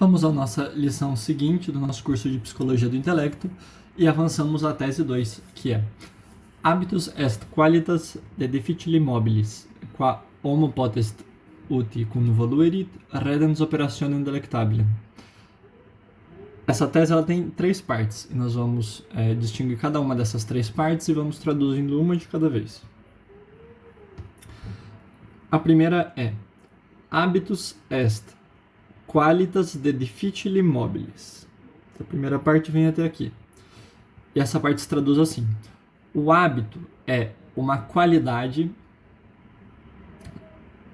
Vamos à nossa lição seguinte do nosso curso de Psicologia do Intelecto e avançamos à tese 2, que é Habitus est qualitas de difficili mobilis, qua homo potest uti convoluerit redens operationem delectabilem. Essa tese ela tem 3 partes e nós vamos distinguir cada uma dessas 3 partes e vamos traduzindo uma de cada vez. A primeira é Habitus est qualitas de difficili mobilis. A primeira parte vem até aqui. E essa parte se traduz assim. O hábito é uma qualidade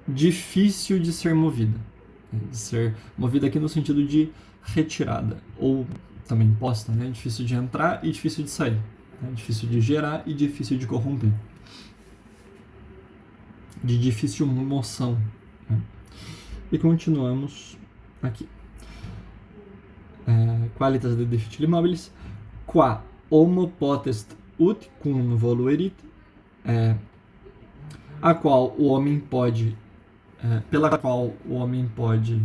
difícil de ser movida. De ser movida aqui no sentido de retirada. Ou também posta, né? Difícil de entrar e difícil de sair. Né? Difícil de gerar e difícil de corromper. De difícil moção. Né? E continuamos aqui. Qualitas de difficili mobilis, qua homo potest ut convoluerit, a qual o homem pode, pela qual o homem pode,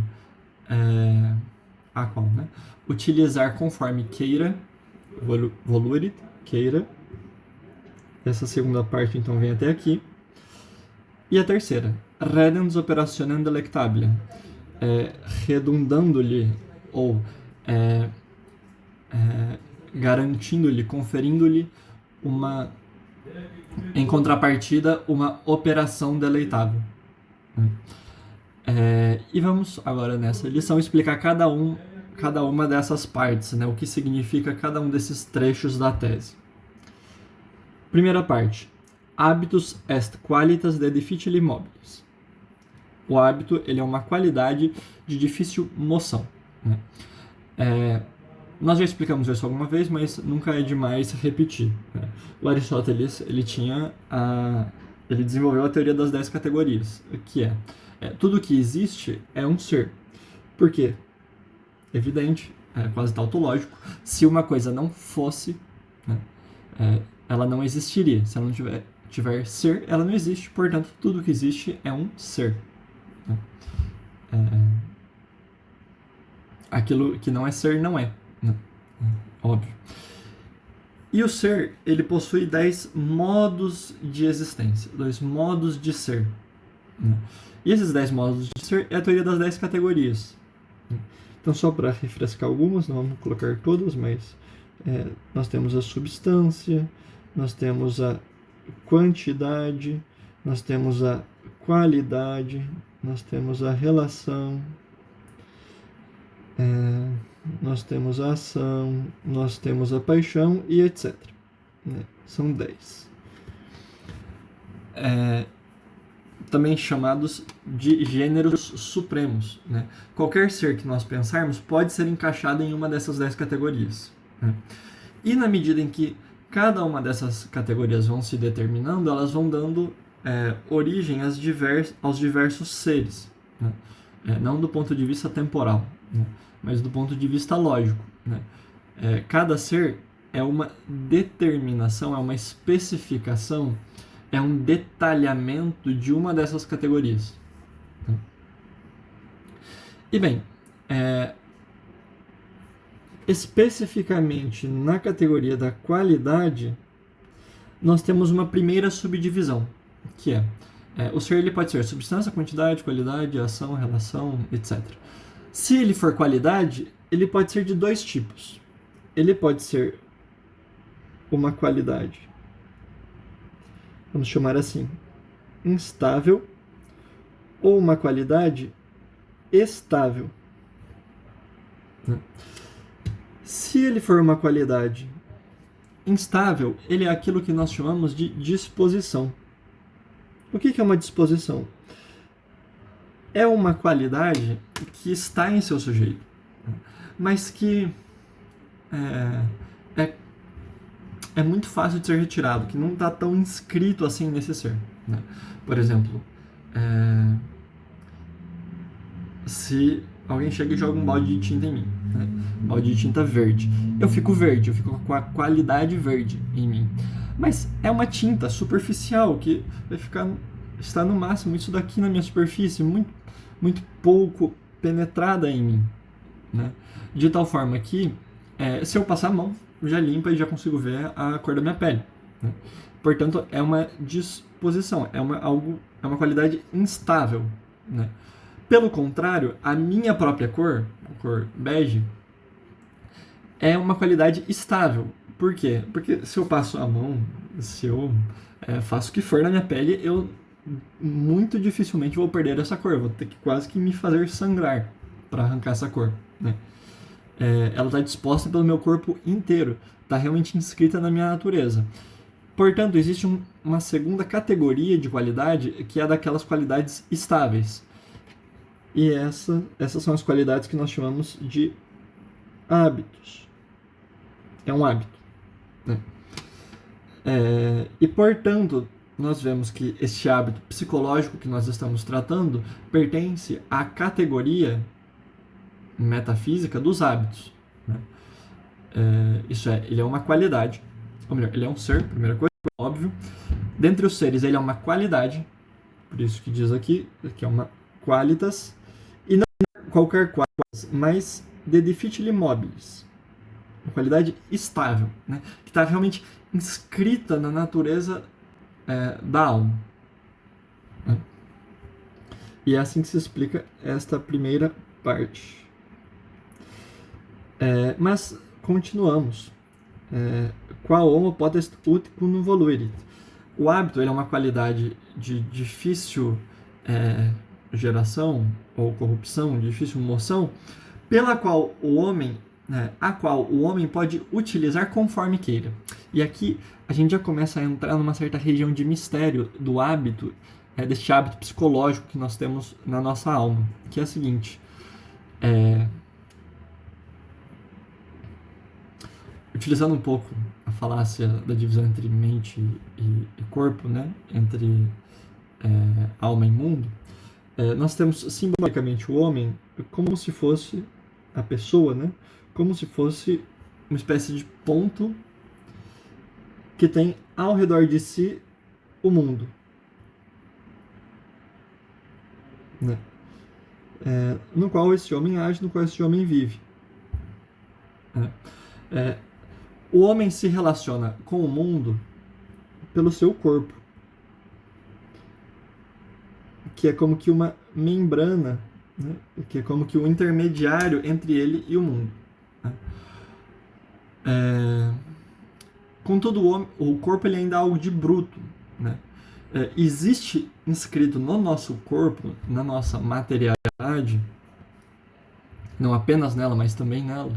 né, utilizar conforme queira, voluerit, queira. Essa segunda parte então vem até aqui. E a terceira, redens operationem delectabilem, redundando-lhe ou garantindo-lhe, conferindo-lhe em contrapartida, uma operação deleitável. E vamos agora nessa lição explicar cada uma dessas partes, né, o que significa cada um desses trechos da tese. Primeira parte. Habitus est qualitas de difficili mobilis. O hábito ele é uma qualidade de difícil moção. Né? Nós já explicamos isso alguma vez, mas nunca é demais repetir. Né? O Aristóteles ele desenvolveu a teoria das 10 categorias, que tudo que existe é um ser. Por quê? Evidente, quase tautológico, se uma coisa não fosse, né, ela não existiria. Se ela não tiver ser, ela não existe. Portanto, tudo que existe é um ser. Né? Aquilo que não é ser, não é. Né? Óbvio. E o ser, ele possui 10 modos de existência, 2 modos de ser. Né? E esses 10 modos de ser é a teoria das 10 categorias. Então, só para refrescar algumas, não vamos colocar todas, mas nós temos a substância, nós temos a quantidade, nós temos a qualidade, nós temos a relação, nós temos a ação, nós temos a paixão e etc. São 10. Também chamados de gêneros supremos. Né? Qualquer ser que nós pensarmos pode ser encaixado em uma dessas 10 categorias. Né? E na medida em que cada uma dessas categorias vão se determinando, elas vão dando origem aos diversos seres. Né? Não do ponto de vista temporal, né? Mas do ponto de vista lógico. Né? Cada ser é uma determinação, é uma especificação, é um detalhamento de uma dessas categorias. Né? E bem, especificamente na categoria da qualidade, nós temos uma primeira subdivisão, que o ser ele pode ser substância, quantidade, qualidade, ação, relação, etc. Se ele for qualidade, ele pode ser de 2 tipos. Ele pode ser uma qualidade, vamos chamar assim, instável, ou uma qualidade estável. Se ele for uma qualidade instável, ele é aquilo que nós chamamos de disposição. O que é uma disposição? É uma qualidade que está em seu sujeito, mas que é muito fácil de ser retirado, que não está tão inscrito assim nesse ser. Né? Por exemplo, se alguém chega e joga um balde de tinta em mim, né? Um balde de tinta verde, eu fico verde, eu fico com a qualidade verde em mim. Mas é uma tinta superficial que vai está no máximo isso daqui na minha superfície, muito, muito pouco penetrada em mim. né? De tal forma que, se eu passar a mão, já limpa e já consigo ver a cor da minha pele, né? Portanto, é uma disposição, é uma qualidade instável, né? Pelo contrário, a minha própria cor, a cor bege, é uma qualidade estável. Por quê? Porque se eu passo a mão, se eu faço o que for na minha pele, eu muito dificilmente vou perder essa cor. Vou ter que quase que me fazer sangrar para arrancar essa cor, né? Ela está disposta pelo meu corpo inteiro, está realmente inscrita na minha natureza. Portanto, existe uma segunda categoria de qualidade que é daquelas qualidades estáveis. E essas são as qualidades que nós chamamos de hábitos. É um hábito, né? E, portanto, nós vemos que este hábito psicológico que nós estamos tratando pertence à categoria metafísica dos hábitos, né? Isso é, ele é uma qualidade, ou melhor, ele é um ser, primeira coisa, óbvio. Dentre os seres, ele é uma qualidade, por isso que diz aqui que é uma qualitas, e não qualquer qualitas, mas de difficile mobilis, uma qualidade estável, né? Que está realmente inscrita na natureza da alma, né? E é assim que se explica esta primeira parte. Mas continuamos. Qual homo potest ut cum voluerit? O hábito ele é uma qualidade de difícil geração ou corrupção, difícil moção, pela qual o homem, a qual o homem pode utilizar conforme queira. E aqui a gente já começa a entrar numa certa região de mistério do hábito, deste hábito psicológico que nós temos na nossa alma, que é a seguinte: utilizando um pouco a falácia da divisão entre mente e corpo, né? Entre alma e mundo, nós temos simbolicamente o homem como se fosse a pessoa, né? Como se fosse uma espécie de ponto que tem ao redor de si o mundo, né? No qual esse homem age, no qual esse homem vive, né? O homem se relaciona com o mundo pelo seu corpo, que é como que uma membrana, né? Que é como que um intermediário entre ele e o mundo, né? Contudo, o corpo ele ainda é algo de bruto, né? Existe inscrito no nosso corpo, na nossa materialidade, não apenas nela, mas também nela.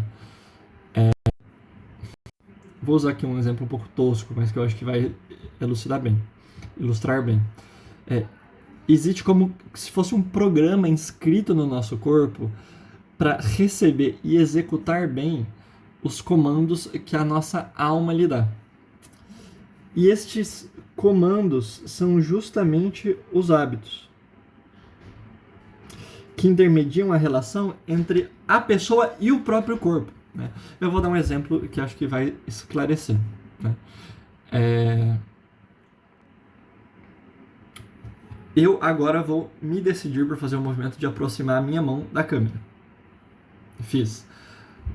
Vou usar aqui um exemplo um pouco tosco, mas que eu acho que vai ilustrar bem. Existe como se fosse um programa inscrito no nosso corpo para receber e executar bem os comandos que a nossa alma lhe dá. E estes comandos são justamente os hábitos, que intermediam a relação entre a pessoa e o próprio corpo, né? Eu vou dar um exemplo que acho que vai esclarecer, né? Eu agora vou me decidir por fazer o movimento de aproximar a minha mão da câmera. Fiz.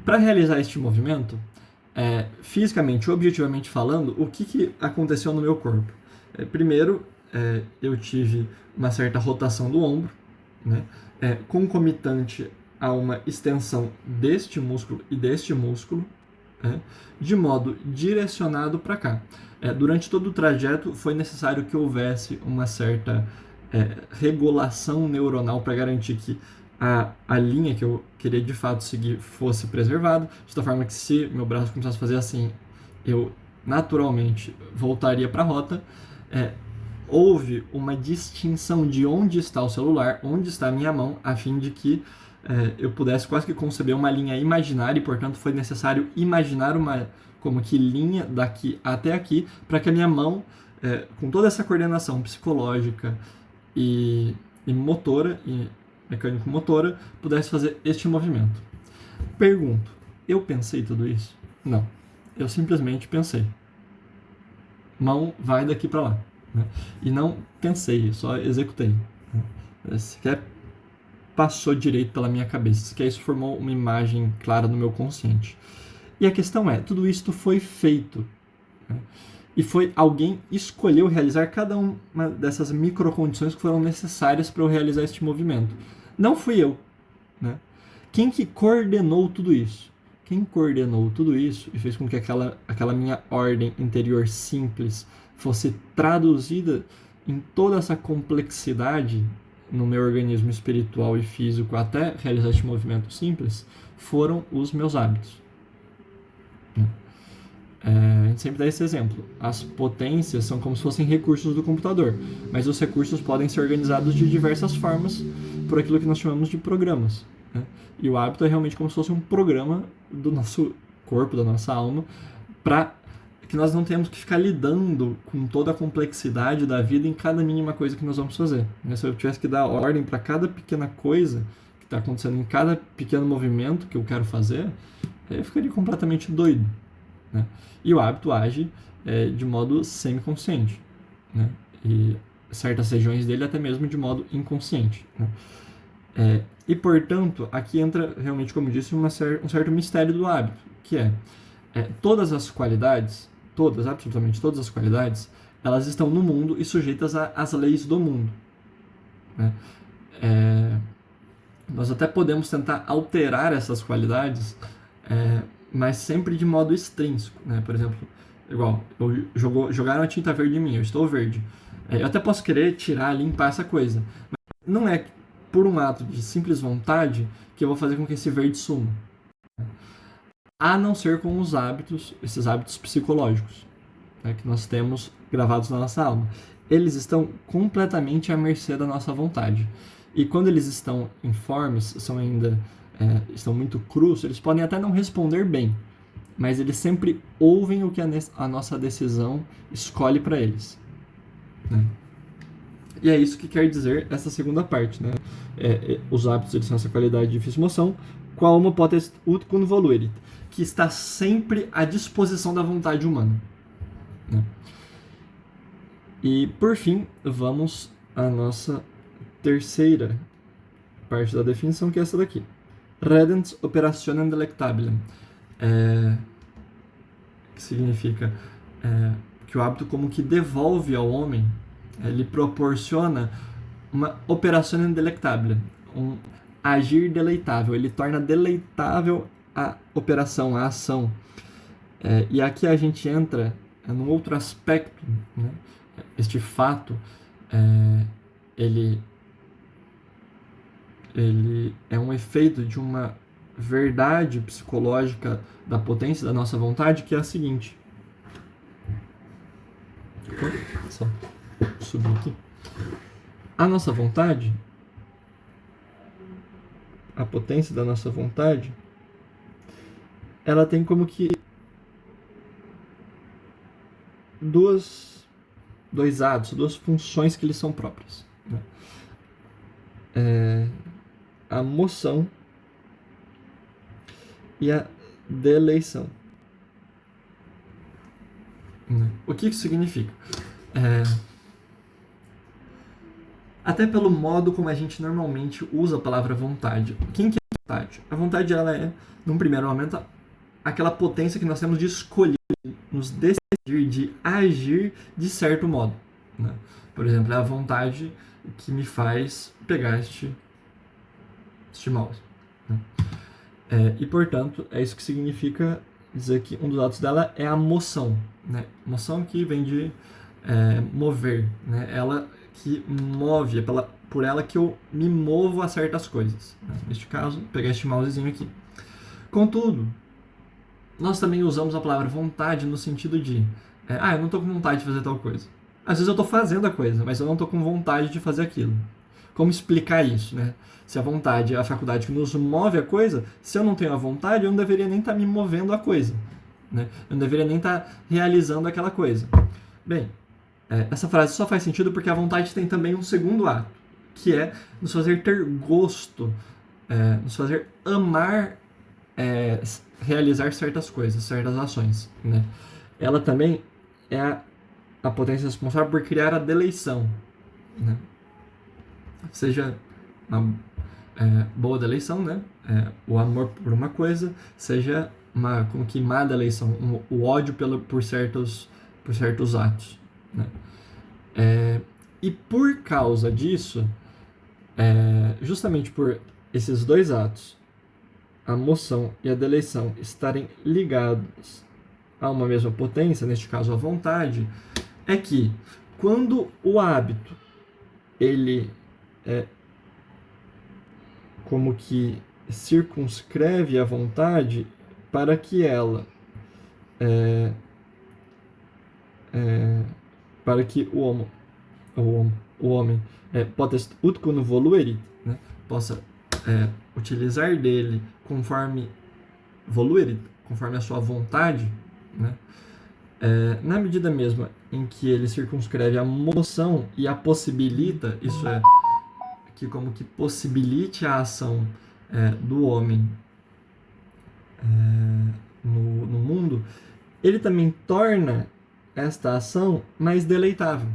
Para realizar este movimento, fisicamente, objetivamente falando, o que aconteceu no meu corpo? Primeiro, eu tive uma certa rotação do ombro, né? Concomitante a uma extensão deste músculo e deste músculo, de modo direcionado para cá. Durante todo o trajeto foi necessário que houvesse uma certa regulação neuronal para garantir que a linha que eu queria de fato seguir fosse preservada, de tal forma que se meu braço começasse a fazer assim, eu naturalmente voltaria para a rota. Houve uma distinção de onde está o celular, onde está a minha mão, a fim de que eu pudesse quase que conceber uma linha imaginária, e portanto foi necessário imaginar uma como que linha daqui até aqui, para que a minha mão, com toda essa coordenação psicológica e motora, e mecânico-motora, pudesse fazer este movimento. Pergunto, eu pensei tudo isso? Não. Eu simplesmente pensei. Mão vai daqui para lá, né? E não pensei, só executei, né? passou direito pela minha cabeça, que isso formou uma imagem clara no meu consciente. E a questão é, tudo isso foi feito, né? E foi alguém escolheu realizar cada uma dessas microcondições que foram necessárias para eu realizar este movimento. Não fui eu, né? Quem que coordenou tudo isso? Quem coordenou tudo isso e fez com que aquela minha ordem interior simples fosse traduzida em toda essa complexidade no meu organismo espiritual e físico até realizar este movimento simples, foram os meus hábitos. A gente sempre dá esse exemplo. As potências são como se fossem recursos do computador, mas os recursos podem ser organizados de diversas formas por aquilo que nós chamamos de programas, né? E o hábito é realmente como se fosse um programa do nosso corpo, da nossa alma, para que nós não tenhamos que ficar lidando com toda a complexidade da vida em cada mínima coisa que nós vamos fazer. Se eu tivesse que dar ordem para cada pequena coisa que está acontecendo em cada pequeno movimento que eu quero fazer, eu ficaria completamente doido, né? E o hábito age de modo semiconsciente, né? E certas regiões dele até mesmo de modo inconsciente, né? E, portanto, aqui entra realmente, como disse, um certo mistério do hábito, que todas as qualidades, absolutamente todas as qualidades, elas estão no mundo e sujeitas às leis do mundo, né? Nós até podemos tentar alterar essas qualidades, mas sempre de modo extrínseco, né? Por exemplo, igual, jogaram a tinta verde em mim, eu estou verde. Eu até posso querer tirar, limpar essa coisa, mas não é por um ato de simples vontade que eu vou fazer com que esse verde suma. A não ser com os hábitos, esses hábitos psicológicos, né, que nós temos gravados na nossa alma. Eles estão completamente à mercê da nossa vontade. E quando eles estão informes, estão muito crus, eles podem até não responder bem, mas eles sempre ouvem o que a nossa decisão escolhe para eles, né? E é isso que quer dizer essa segunda parte, né? Os hábitos, eles são essa qualidade de difícil moção, qual uma potest ut cum voluerit, que está sempre à disposição da vontade humana, né? E, por fim, vamos à nossa terceira parte da definição, que é essa daqui. Redens operationem delectabilem, que significa que o hábito como que devolve ao homem, ele proporciona uma operationem delectabilem, um agir deleitável, ele torna deleitável a operação, a ação. E aqui a gente entra num outro aspecto, né? Este fato, ele é um efeito de uma verdade psicológica da potência da nossa vontade, que é a seguinte. Só subir aqui. A nossa vontade, a potência da nossa vontade, ela tem como que dois atos, duas funções que lhes são próprias, né? A moção e a deleição. O que isso significa? Até pelo modo como a gente normalmente usa a palavra vontade. Quem que é a vontade? A vontade, ela é, num primeiro momento, aquela potência que nós temos de escolher, nos decidir, de agir de certo modo, né? Por exemplo, é a vontade que me faz pegar este mouse, né? E, portanto, é isso que significa dizer que um dos atos dela é a moção, né? Moção que vem de mover, né? Ela que move, é por ela que eu me movo a certas coisas, né? Neste caso, pegar este mousezinho aqui. Contudo, nós também usamos a palavra vontade no sentido de eu não estou com vontade de fazer tal coisa. Às vezes eu estou fazendo a coisa, mas eu não estou com vontade de fazer aquilo. Como explicar isso, né? Se a vontade é a faculdade que nos move a coisa, se eu não tenho a vontade, eu não deveria nem estar me movendo a coisa, né? Eu não deveria nem estar realizando aquela coisa. Bem, essa frase só faz sentido porque a vontade tem também um segundo ato, que é nos fazer ter gosto, nos fazer amar realizar certas coisas, certas ações, né? Ela também é a potência responsável por criar a deleição, né? Seja boa da eleição, né? O amor por uma coisa, seja como que má da eleição, o ódio por certos atos, né? E por causa disso, justamente por esses dois atos, a moção e a deleição, estarem ligados a uma mesma potência, neste caso a vontade, é que quando o hábito ele como que circunscreve a vontade para que ela para que o homem potest ut cum voluerit, né, possa utilizar dele conforme voluerit, conforme a sua vontade, né, na medida mesma em que ele circunscreve a moção e a possibilita, isso é, que como que possibilite a ação do homem no mundo, ele também torna esta ação mais deleitável,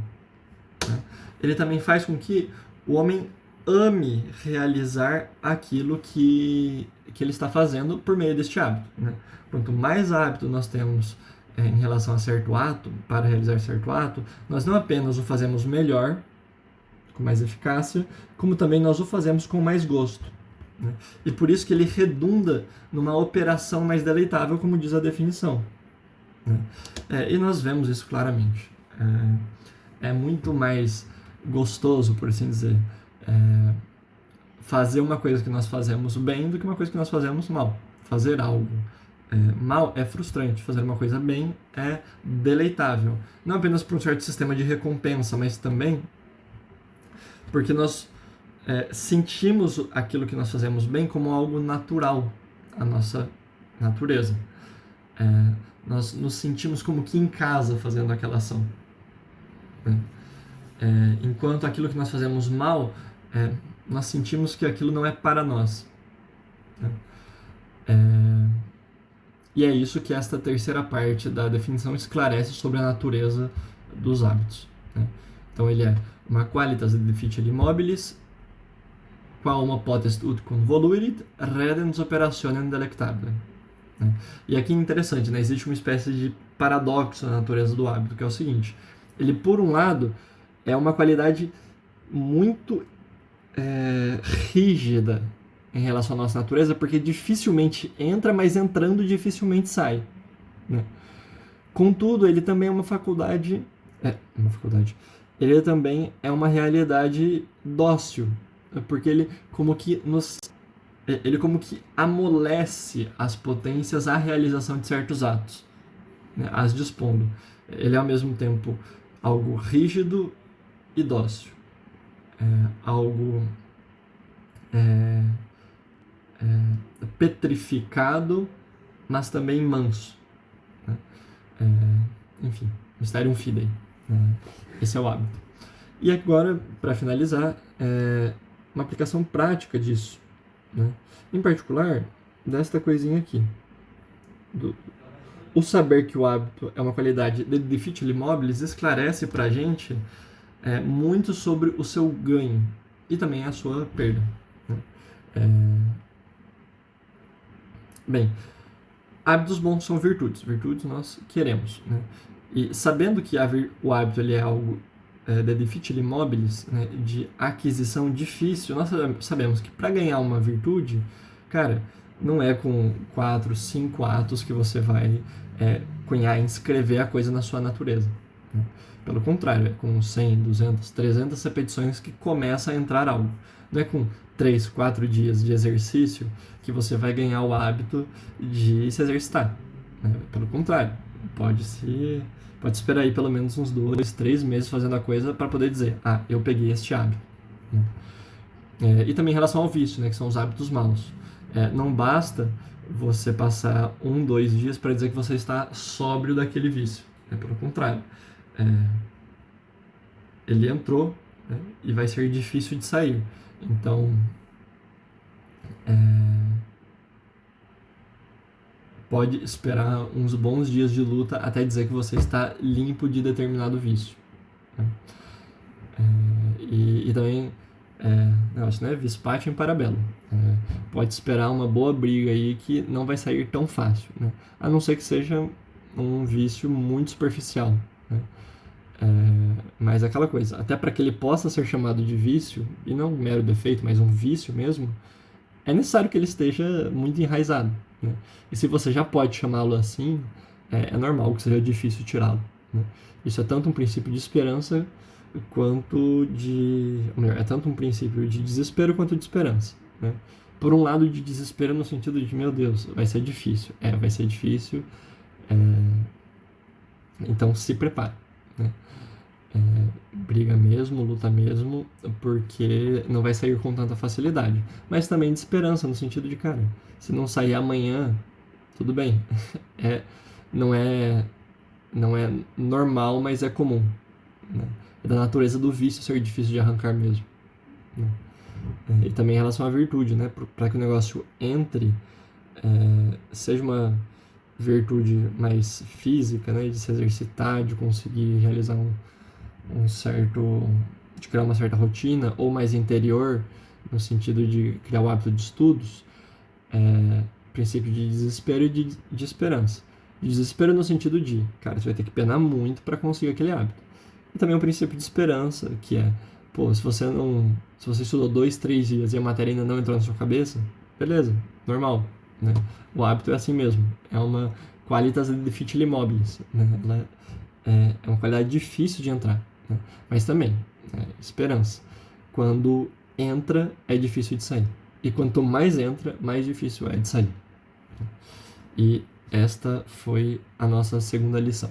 né? Ele também faz com que o homem ame realizar aquilo que ele está fazendo por meio deste hábito, né? Quanto mais hábito nós temos em relação a certo ato, para realizar certo ato, nós não apenas o fazemos melhor, com mais eficácia, como também nós o fazemos com mais gosto, né? E por isso que ele redunda numa operação mais deleitável, como diz a definição, né? E nós vemos isso claramente. É muito mais gostoso, por assim dizer, fazer uma coisa que nós fazemos bem do que uma coisa que nós fazemos mal. Fazer algo mal é frustrante, fazer uma coisa bem é deleitável. Não apenas por um certo sistema de recompensa, mas também porque nós sentimos aquilo que nós fazemos bem como algo natural, a nossa natureza. Nós nos sentimos como que em casa fazendo aquela ação, né? Enquanto aquilo que nós fazemos mal, nós sentimos que aquilo não é para nós, né? E é isso que esta terceira parte da definição esclarece sobre a natureza dos hábitos, né? Então ele é uma qualitas difficile mobilis, qual uma potest ut cum voluerit, redens operationem delectabile, né? E aqui é interessante, né? Existe uma espécie de paradoxo na natureza do hábito, que é o seguinte: ele, por um lado, é uma qualidade muito rígida em relação à nossa natureza, porque dificilmente entra, mas entrando dificilmente sai, né? Contudo, ele também é uma faculdade, ele também é uma realidade dócil, porque ele como que amolece as potências à realização de certos atos, né, as dispondo. Ele é ao mesmo tempo algo rígido e dócil, algo petrificado, mas também manso, né? Enfim, mysterium fidei, né? Esse é o hábito. E agora, para finalizar, uma aplicação prática disso, né? Em particular, desta coisinha aqui. O saber que o hábito é uma qualidade de difficile mobilis esclarece para a gente muito sobre o seu ganho e também a sua perda, né? Bem, hábitos bons são virtudes. Virtudes nós queremos, né? E sabendo que o hábito ele é algo de difficile mobilis, né, de aquisição difícil, nós sabemos que para ganhar uma virtude, cara, não é com 4, 5 atos que você vai cunhar, inscrever a coisa na sua natureza, né? Pelo contrário, é com 100, 200, 300 repetições que começa a entrar algo. Não é com 3, 4 dias de exercício que você vai ganhar o hábito de se exercitar, né? Pelo contrário, pode esperar aí pelo menos uns 2, 3 meses fazendo a coisa para poder dizer, eu peguei este hábito, né? E também em relação ao vício, né, que são os hábitos maus. Não basta você passar 1, 2 dias para dizer que você está sóbrio daquele vício, né? Pelo contrário, ele entrou, né, e vai ser difícil de sair. Então, pode esperar uns bons dias de luta até dizer que você está limpo de determinado vício, né? E também Negócio, né? Vis pacem para bellum. Pode esperar uma boa briga aí que não vai sair tão fácil, né? A não ser que seja um vício muito superficial, né? Mas aquela coisa, até para que ele possa ser chamado de vício, e não um mero defeito, mas um vício mesmo, é necessário que ele esteja muito enraizado, né? E se você já pode chamá-lo assim, é normal que seja difícil tirá-lo, né? Isso é tanto um princípio de esperança quanto de... Ou melhor, é tanto um princípio de desespero quanto de esperança, né? Por um lado, de desespero no sentido de, meu Deus, vai ser difícil. Vai ser difícil, então se prepare, né? Briga mesmo, luta mesmo, porque não vai sair com tanta facilidade. Mas também de esperança, no sentido de, cara, se não sair amanhã, tudo bem. Não é normal, mas é comum, né? É da natureza do vício ser difícil de arrancar mesmo, né? E também em relação à virtude, né? Para que o negócio entre, seja uma virtude mais física, né? De se exercitar, de conseguir realizar de criar uma certa rotina, ou mais interior, no sentido de criar o hábito de estudos, princípio de desespero e de esperança. De desespero no sentido de, cara, você vai ter que penar muito para conseguir aquele hábito. E também o princípio de esperança, que é, pô, se você estudou 2, 3 dias e a matéria ainda não entrou na sua cabeça, beleza, normal, né? O hábito é assim mesmo, é uma qualitas difficile mobilis, né? Ela é uma qualidade difícil de entrar, né? Mas também, esperança. Quando entra, é difícil de sair. E quanto mais entra, mais difícil é de sair. E esta foi a nossa segunda lição.